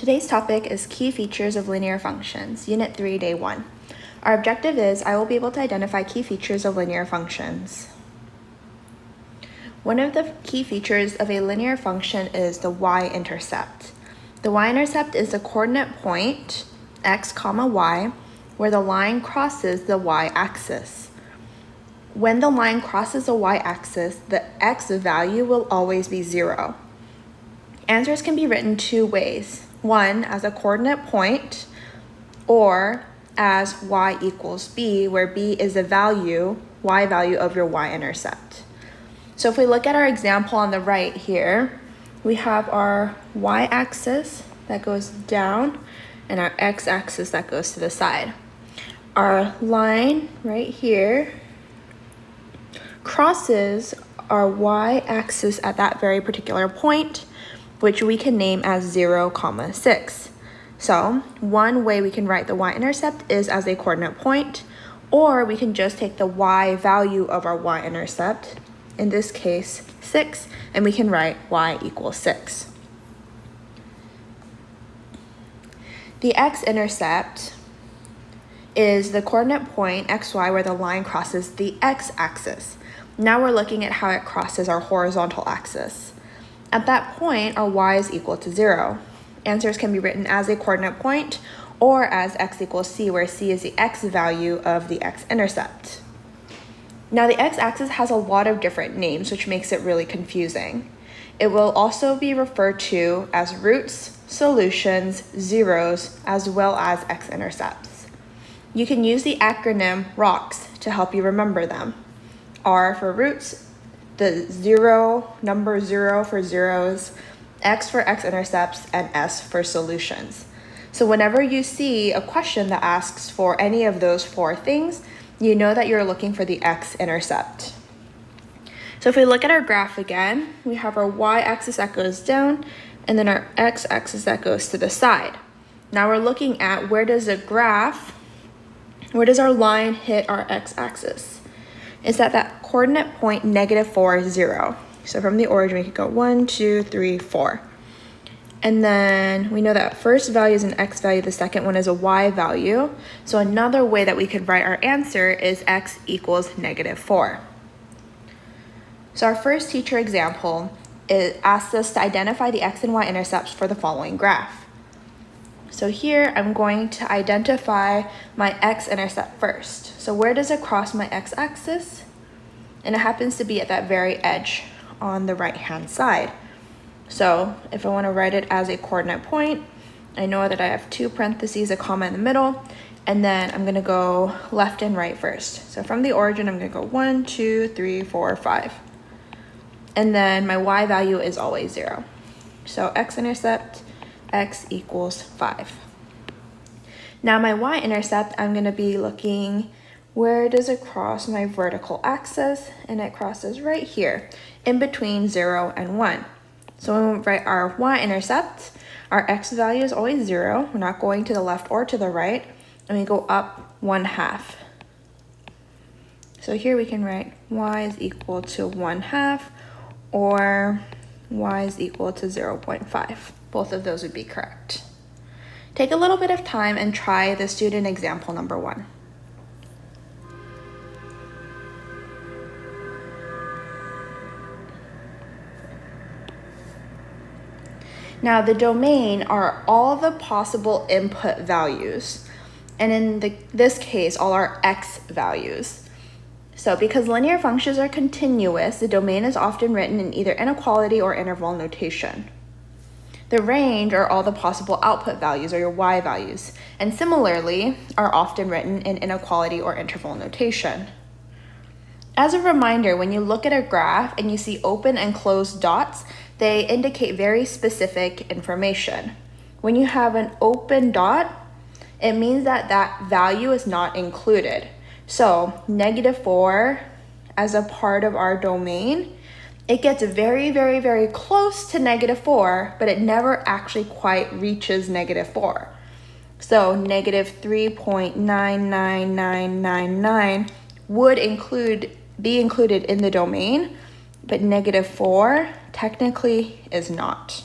Today's topic is Key Features of Linear Functions, Unit 3, Day 1. Our objective is I will be able to identify key features of linear functions. One of the key features of a linear function is the y-intercept. The y-intercept is the coordinate point, x, y, where the line crosses the y-axis. When the line crosses the y-axis, the x value will always be 0. Answers can be written two ways. One, as a coordinate point, or as y equals b, where b is the value, y value of your y-intercept. So if we look at our example on the right here, we have our y-axis that goes down and our x-axis that goes to the side. Our line right here crosses our y-axis at that very particular point, which we can name as 0, 6. So one way we can write the y-intercept is as a coordinate point, or we can just take the y value of our y-intercept, in this case 6, and we can write y equals 6. The x-intercept is the coordinate point xy where the line crosses the x-axis. Now we're looking at how it crosses our horizontal axis. At that point, our y is equal to 0. Answers can be written as a coordinate point or as x equals c, where c is the x value of the x-intercept. Now the x-axis has a lot of different names, which makes it really confusing. It will also be referred to as roots, solutions, zeros, as well as x-intercepts. You can use the acronym ROCKS to help you remember them. R for roots, the number 0 for zeros, X for x-intercepts, and S for solutions. So whenever you see a question that asks for any of those four things, you know that you're looking for the x-intercept. So if we look at our graph again, we have our y-axis that goes down, and then our x-axis that goes to the side. Now we're looking at where does our line hit our x-axis? It's at that coordinate point -4, 0. So from the origin, we could go 1, 2, 3, 4. And then we know that first value is an x value, the second one is a y value. So another way that we could write our answer is x equals -4. So our first teacher example asks us to identify the x and y intercepts for the following graph. So here I'm going to identify my x-intercept first. So where does it cross my x-axis? And it happens to be at that very edge on the right-hand side. So if I want to write it as a coordinate point, I know that I have two parentheses, a comma in the middle, and then I'm going to go left and right first. So from the origin, I'm going to go 1, 2, 3, 4, 5. And then my y value is always 0. So x-intercept, x equals 5. Now my y-intercept, I'm going to be looking, where does it cross my vertical axis? And it crosses right here, in between 0 and 1. So when we write our y-intercept, our x value is always 0. We're not going to the left or to the right, and we go up 1/2. So here we can write y is equal to 1/2, or y is equal to 0.5. Both of those would be correct. Take a little bit of time and try the student example number 1. Now the domain are all the possible input values, and in this case, all our x values. So because linear functions are continuous, the domain is often written in either inequality or interval notation. The range are all the possible output values, or your y values, and similarly are often written in inequality or interval notation. As a reminder, when you look at a graph and you see open and closed dots, they indicate very specific information. When you have an open dot, it means that that value is not included. So -4 as a part of our domain, it gets very, very, very close to -4, but it never actually quite reaches -4. So -3.99999 would be included in the domain, but -4 technically is not.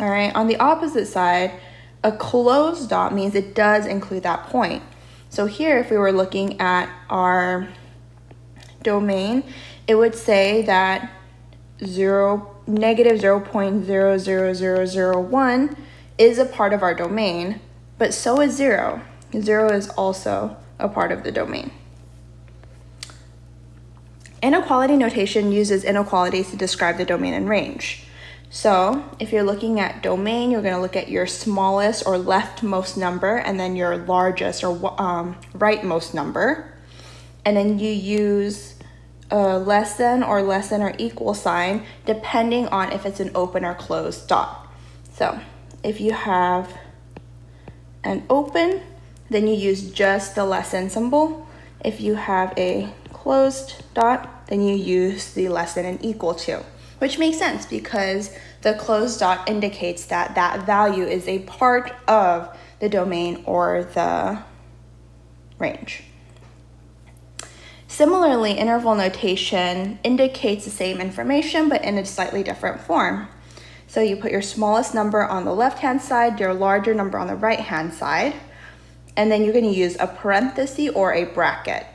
All right, on the opposite side, a closed dot means it does include that point. So here, if we were looking at our domain, it would say that negative 0.00001 is a part of our domain, but so is 0. 0 is also a part of the domain. Inequality notation uses inequalities to describe the domain and range. So if you're looking at domain, you're going to look at your smallest or leftmost number and then your largest or rightmost number. And then you use a less than or equal sign depending on if it's an open or closed dot. So if you have an open, then you use just the less than symbol. If you have a closed dot, then you use the less than and equal to, which makes sense because the closed dot indicates that that value is a part of the domain or the range. Similarly, interval notation indicates the same information but in a slightly different form. So you put your smallest number on the left-hand side, your larger number on the right-hand side, and then you're going to use a parenthesis or a bracket.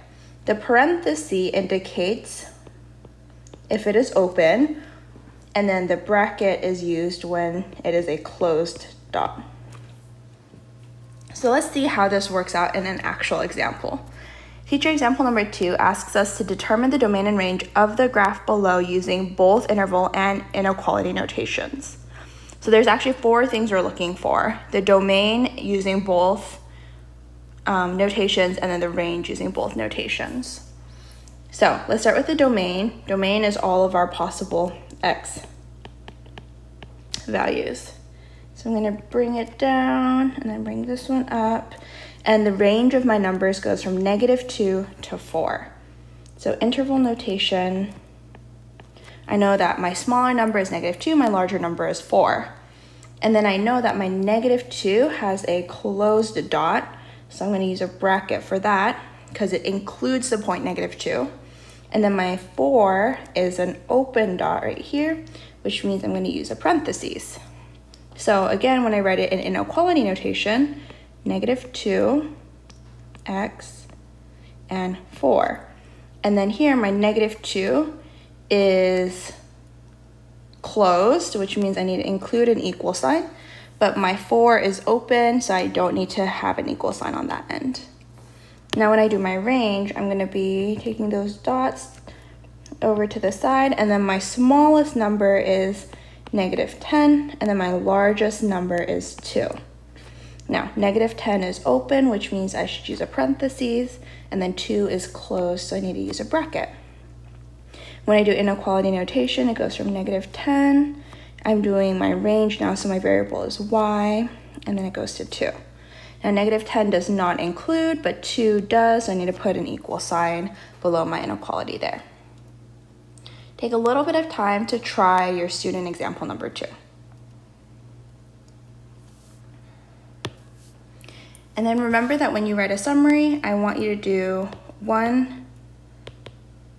The parenthesis indicates if it is open, and then the bracket is used when it is a closed dot. So let's see how this works out in an actual example. Teacher example number 2 asks us to determine the domain and range of the graph below using both interval and inequality notations. So there's actually 4 things we're looking for: the domain using both notations, and then the range using both notations. So let's start with the domain. Domain is all of our possible x values. So I'm going to bring it down and then bring this one up. And the range of my numbers goes from -2 to 4. So interval notation, I know that my smaller number is -2, my larger number is 4. And then I know that my -2 has a closed dot, so I'm going to use a bracket for that because it includes the point -2. And then my 4 is an open dot right here, which means I'm going to use a parentheses. So again, when I write it in inequality notation, -2, x, and 4. And then here, my -2 is closed, which means I need to include an equal sign, but my 4 is open, so I don't need to have an equal sign on that end. Now when I do my range, I'm going to be taking those dots over to the side, and then my smallest number is -10, and then my largest number is 2. Now, -10 is open, which means I should use a parentheses, and then 2 is closed, so I need to use a bracket. When I do inequality notation, it goes from -10. I'm doing my range now, so my variable is y, and then it goes to 2. Now, -10 does not include, but 2 does, so I need to put an equal sign below my inequality there. Take a little bit of time to try your student example number 2. And then remember that when you write a summary, I want you to do 1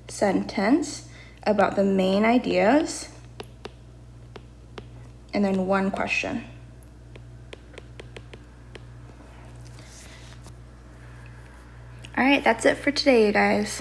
sentence about the main ideas, and then 1 question. All right, that's it for today, you guys.